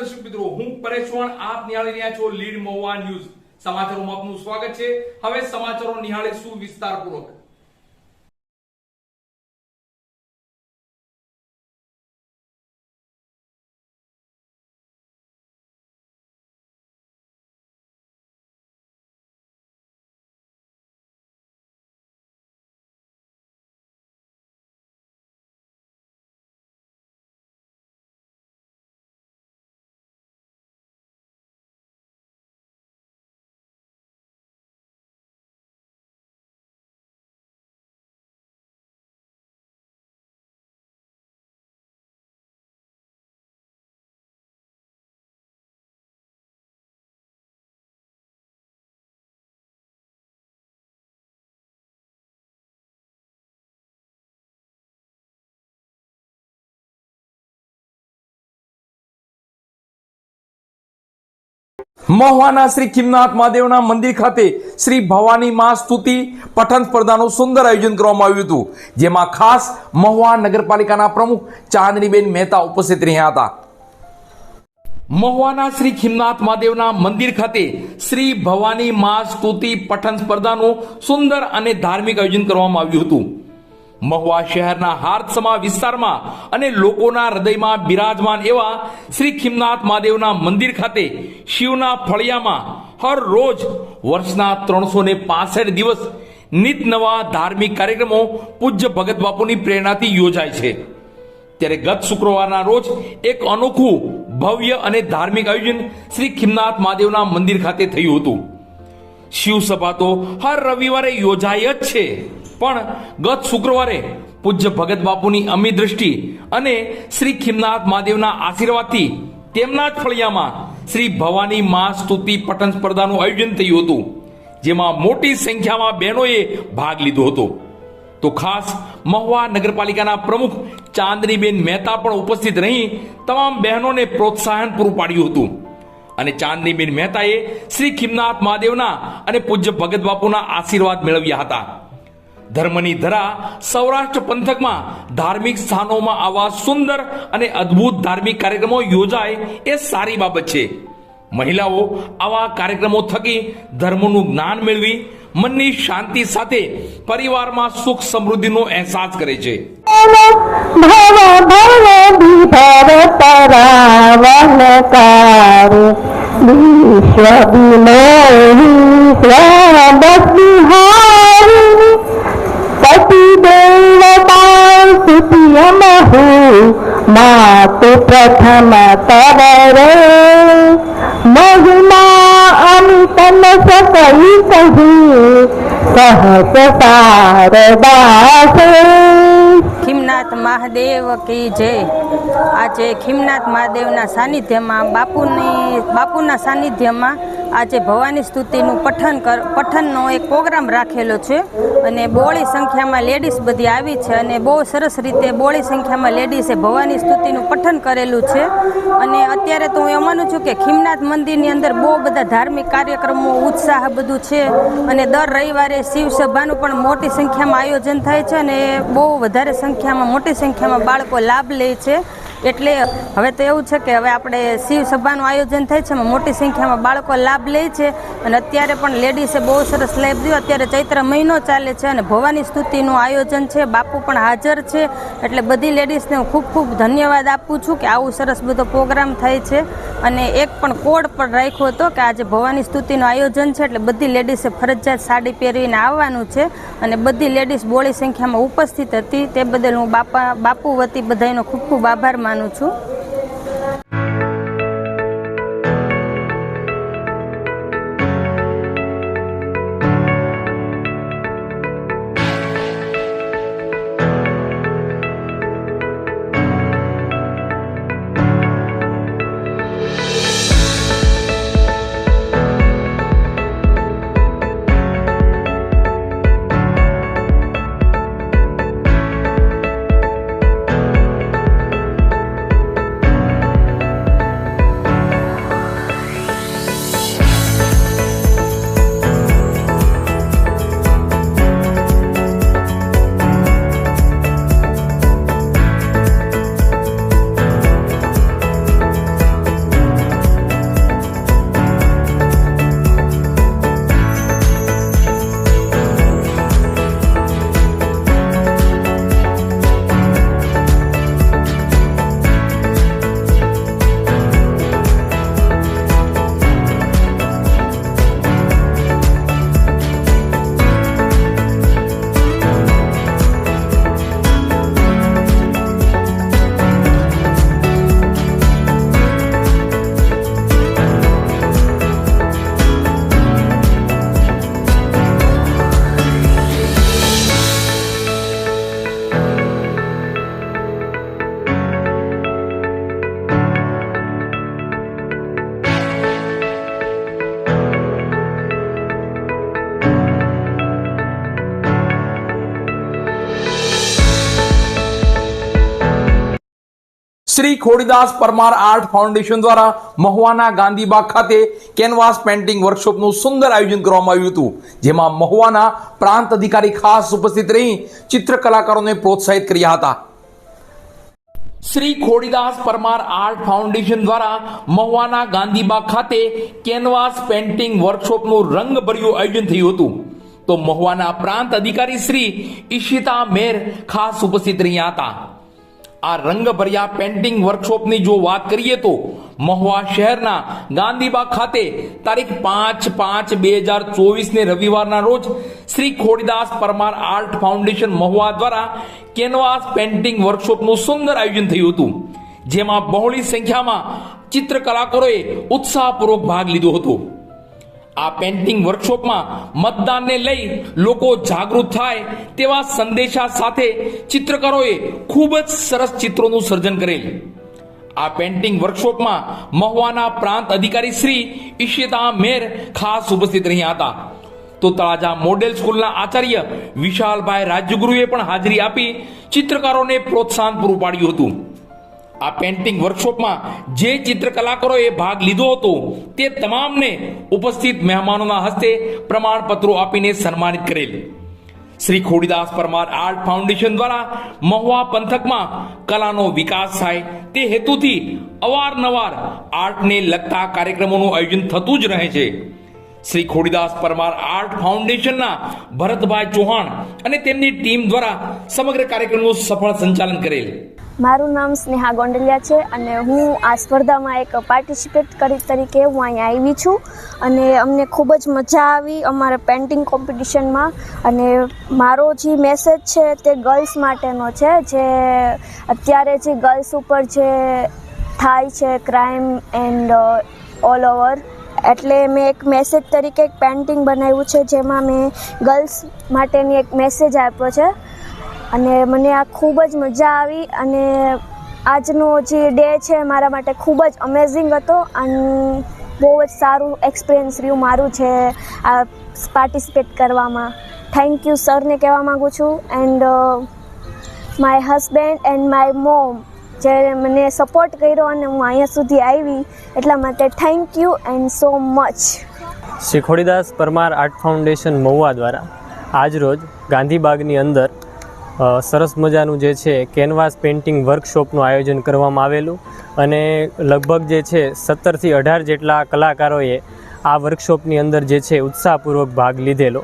દર્શક મિત્રો, હું પરેશ ચૌહાણ, આપ નિહાળી રહ્યા છો લીડ મહુવા ન્યૂઝ. સમાચારોમાં આપનું સ્વાગત છે. હવે સમાચારો નિહાળીશું વિસ્તારપૂર્વક. મહુવાના શ્રી ખીમનાથ મહાદેવના મંદિર ખાતે શ્રી ભવાની મા સ્તુતિ પઠન સ્પર્ધાનું સુંદર આયોજન કરવામાં આવ્યું હતું, જેમાં ખાસ મહુવા નગરપાલિકાના પ્રમુખ ચાંદનીબેન મહેતા ઉપસ્થિત રહ્યા હતા. મહુવાના શ્રી ખીમનાથ મહાદેવના મંદિર ખાતે શ્રી ભવાની મા સ્તુતિ પઠન સ્પર્ધાનું સુંદર અને ધાર્મિક આયોજન કરવામાં આવ્યું હતું. મહુવા શહેરના હાર્દસમા વિસ્તારમાં અને લોકોના હૃદયમાં બિરાજમાન એવા શ્રી ખીમનાથ મહાદેવના મંદિર ખાતે શિવના ફળિયામાં હર રોજ વર્ષના 365 દિવસ નિત નવા ધાર્મિક કાર્યક્રમો પૂજ્ય ભગત બાપુની પ્રેરણાથી યોજાય છે. ત્યારે ગત શુક્રવારના રોજ એક અનોખું ભવ્ય અને ધાર્મિક આયોજન શ્રી ખીમનાથ મહાદેવના મંદિર ખાતે થયું હતું. શિવસભા તો હર રવિવારે યોજાય જ છે, પણ ગત શુક્રવારે પૂજ્ય ભગત બાપુની અમી દ્રષ્ટિ અને શ્રી ખીમનાથ મહાદેવના આશીર્વાદથી તેમના જ ફળિયામાં શ્રી ભવાની મા સ્તુતિ પઠન સ્પર્ધાનું આયોજન થયું હતું, જેમાં મોટી સંખ્યામાં બહેનોએ ભાગ લીધો હતો. તો ખાસ મહુવા નગરપાલિકાના પ્રમુખ ચાંદનીબેન મહેતા પણ ઉપસ્થિત રહી તમામ બહેનોને પ્રોત્સાહન પૂરું પાડ્યું હતું. અને ચાંદનીબેન મહેતાએ શ્રી ખીમનાથ મહાદેવના અને પૂજ્ય ભગત બાપુના આશીર્વાદ મેળવ્યા હતા. ધર્મની ધરા સૌરાષ્ટ્ર પંથકમાં ધાર્મિક સ્થાનોમાં આવા સુંદર અને અદ્ભુત ધાર્મિક કાર્યક્રમો યોજાય એ સારી બાબત છે. મહિલાઓ આવા કાર્યક્રમો થકી ધર્મનું જ્ઞાન મેળવી મનની શાંતિ સાથે પરિવારમાં સુખ સમૃદ્ધિનો અહેસાસ કરે છે. માતુ પ્રથમ તવરે મહિમા અમિતન સકઈ કહી સહસ સારદાસે. ખીમનાથ મહાદેવ કી જય. આજે ખીમનાથ મહાદેવના સાનિધ્યમાં બાપુના સાનિધ્યમાં આજે ભવાની સ્તુતિનું પઠનનો એક પ્રોગ્રામ રાખેલો છે અને બહોળી સંખ્યામાં લેડીઝ બધી આવી છે અને બહુ સરસ રીતે બહોળી સંખ્યામાં લેડીઝે ભવાની સ્તુતિનું પઠન કરેલું છે. અને અત્યારે તો હું એમ માનું છું કે ખીમનાથ મંદિરની અંદર બહુ બધા ધાર્મિક કાર્યક્રમો ઉત્સાહ બધું છે અને દર રવિવારે શિવસભાનું પણ મોટી સંખ્યામાં આયોજન થાય છે અને બહુ વધારે સંખ્યામાં મોટી સંખ્યામાં બાળકો લાભ લે છે. એટલે હવે તો એવું છે કે હવે આપણે શિવસભાનું આયોજન થાય છે, મોટી સંખ્યામાં બાળકો લાભ લે છે અને અત્યારે પણ લેડીઝે બહુ સરસ લાભ દીધો. અત્યારે ચૈત્ર મહિનો ચાલે છે અને ભવાની સ્તુતિનું આયોજન છે, બાપુ પણ હાજર છે. એટલે બધી લેડીઝને હું ખૂબ ખૂબ ધન્યવાદ આપું છું કે આવું સરસ બધો પ્રોગ્રામ થાય છે. અને એક પણ કોડ પણ રાખ્યો હતો કે આજે ભવાની સ્તુતિનું આયોજન છે એટલે બધી લેડીઝે ફરજિયાત સાડી પહેરીને આવવાનું છે અને બધી લેડીઝ બહોળી સંખ્યામાં ઉપસ્થિત હતી. તે બદલ હું બાપુ વતી બધાનો ખૂબ ખૂબ આભાર માનું છું. શ્રી ખોડીદાસ પરમાર આર્ટ ફાઉન્ડેશન દ્વારા મહુવાના ગાંધીબાગ ખાતે કેનવાસ પેન્ટિંગ વર્કશોપનું સુંદર આયોજન કરવામાં આવ્યું હતું, જેમાં મહુવાના પ્રાંત અધિકારી ખાસ ઉપસ્થિત રહી ચિત્ર કલાકારોને પ્રોત્સાહિત કર્યા હતા. શ્રી ખોડીદાસ પરમાર આર્ટ ફાઉન્ડેશન દ્વારા મહુવાના ગાંધીબાગ ખાતે કેનવાસ પેન્ટિંગ વર્કશોપનું રંગભર્યું આયોજન થયું હતું. તો મહુવાના પ્રાંત અધિકારી શ્રી ઈશિતા મેર ખાસ ઉપસ્થિત રહ્યા હતા. આ રંગભર્યા પેન્ટિંગ વર્કશોપની જો વાત કરીએ તો મહુવા શહેરના ગાંધીબાગ ખાતે તારીખ 5/5/2024 ને રવિવારના રોજ શ્રી ખોડીદાસ પરમાર આર્ટ ફાઉન્ડેશન મહુવા દ્વારા કેનવાસ પેન્ટિંગ વર્કશોપનું સુંદર આયોજન થયું હતું, જેમાં બહોળી સંખ્યામાં ચિત્ર કલાકારોએ ઉત્સાહપૂર્વક ભાગ લીધો હતો. આ પેન્ટિંગ વર્કશોપમાં મતદાનને લઈ લોકો જાગૃત થાય તેવા સંદેશા સાથે ચિત્રકારોએ ખૂબ જ સરસ ચિત્રોનું સર્જન કરેલ. આ પેન્ટિંગ વર્કશોપમાં મહુવાના પ્રાંત અધિકારી શ્રી ઈશિતા મેર ખાસ ઉપસ્થિત રહ્યા હતા. તો તળાજા મોડેલ સ્કૂલના આચાર્ય વિશાલભાઈ રાજ્યગુરુએ પણ હાજરી આપી ચિત્રકારોને પ્રોત્સાહન પૂરું પાડ્યું હતું. આ પેન્ટિંગ વર્કશોપમાં જે ચિત્ર કલાકારોએ ભાગ લીધો હતો તે તમામને ઉપસ્થિત મહેમાનોના હસ્તે પ્રમાણપત્રો આપીને સન્માનિત કરેલ. શ્રી ખોડીદાસ પરમાર આર્ટ ફાઉન્ડેશન દ્વારા મહુવા પંથકમાં કલાનો વિકાસ થાય તે હેતુથી અવારનવાર આર્ટને લગતા કાર્યક્રમોનું આયોજન થતું જ રહે છે. શ્રી ખોડીદાસ પરમાર આર્ટ ફાઉન્ડેશનના ભરતભાઈ ચૌહાણ અને તેમની ટીમ દ્વારા સમગ્ર કાર્યક્રમનું સફળ સંચાલન કરેલ. મારું નામ સ્નેહા ગોંડલિયા છે અને હું આ સ્પર્ધામાં એક પાર્ટિસિપેટ તરીકે હું અહીંયા આવી છું અને અમને ખૂબ જ મજા આવી અમારા પેઇન્ટિંગ કોમ્પિટિશનમાં. અને મારો જે મેસેજ છે તે ગર્લ્સ માટેનો છે, જે અત્યારે જે ગર્લ્સ ઉપર જે થાય છે ક્રાઇમ એન્ડ ઓલ ઓવર, એટલે મેં એક મેસેજ તરીકે એક પેઇન્ટિંગ બનાવ્યું છે જેમાં મેં ગર્લ્સ માટેની એક મેસેજ આપ્યો છે. અને મને આ ખૂબ જ મજા આવી અને આજનો જે ડે છે મારા માટે ખૂબ જ અમેઝિંગ હતો અને બહુ જ સારું એક્સપિરિયન્સ રહ્યું મારું છે આ પાર્ટિસિપેટ કરવામાં. થેન્ક યુ સરને કહેવા માગું છું and my husband and my mom, જે મને સપોર્ટ કર્યો અને હું અહીંયા સુધી આવી એટલા માટે thank you and so much. Shri Khodidas Parmar art foundation Mahuva દ્વારા આજરોજ ગાંધીબાગની અંદર સરસ મજાનું જે છે કેનવાસ પેઇન્ટિંગ વર્કશોપનું આયોજન કરવામાં આવેલું અને લગભગ જે છે 17થી 18 જેટલા કલાકારોએ આ વર્કશોપની અંદર જે છે ઉત્સાહપૂર્વક ભાગ લીધેલો.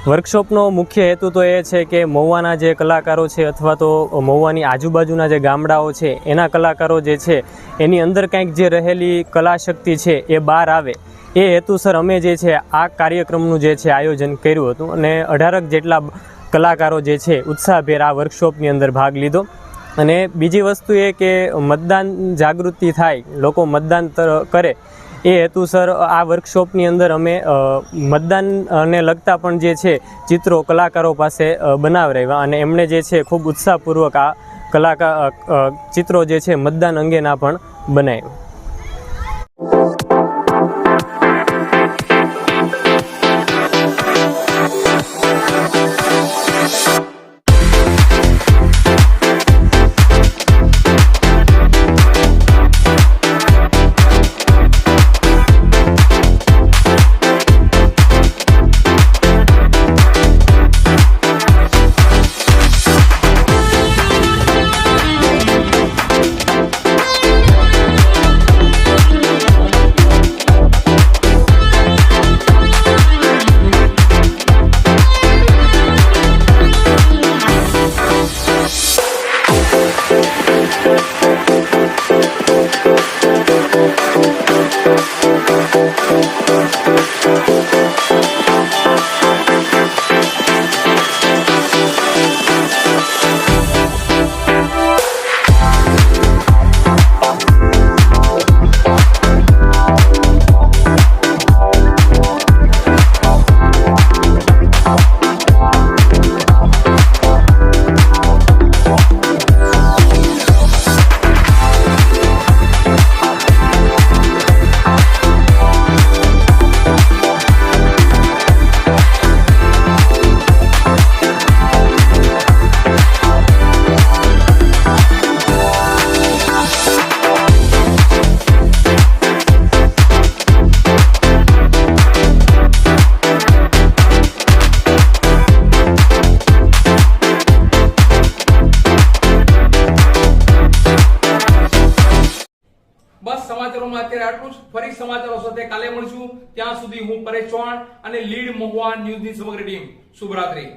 વર્કશોપનો મુખ્ય હેતુ તો એ છે કે મહુવાના જે કલાકારો છે અથવા તો મહુવાની આજુબાજુના જે ગામડાઓ છે એના કલાકારો જે છે એની અંદર કંઈક જે રહેલી કલાશક્તિ છે એ બહાર આવે એ હેતુસર અમે જે છે આ કાર્યક્રમનું જે છે આયોજન કર્યું હતું અને 18 જેટલા કલાકારો જે છે ઉત્સાહભેર આ વર્કશોપની અંદર ભાગ લીધો. અને બીજી વસ્તુ એ કે મતદાન જાગૃતિ થાય, લોકો મતદાન કરે એ હેતુસર આ વર્કશોપની અંદર અમે મતદાનને લગતા પણ જે છે ચિત્રો કલાકારો પાસે બનાવરાવ્યા અને એમણે જે છે ખૂબ ઉત્સાહપૂર્વક આ ચિત્રો જે છે મતદાન અંગેના પણ બનાવ્યા. સમાચારો સાથે કાલે મળશું. ત્યાં સુધી હું પરેશ ચૌહાણ અને લીડ મહુવા ન્યૂઝની સમગ્ર ટીમ શુભરાત્રી.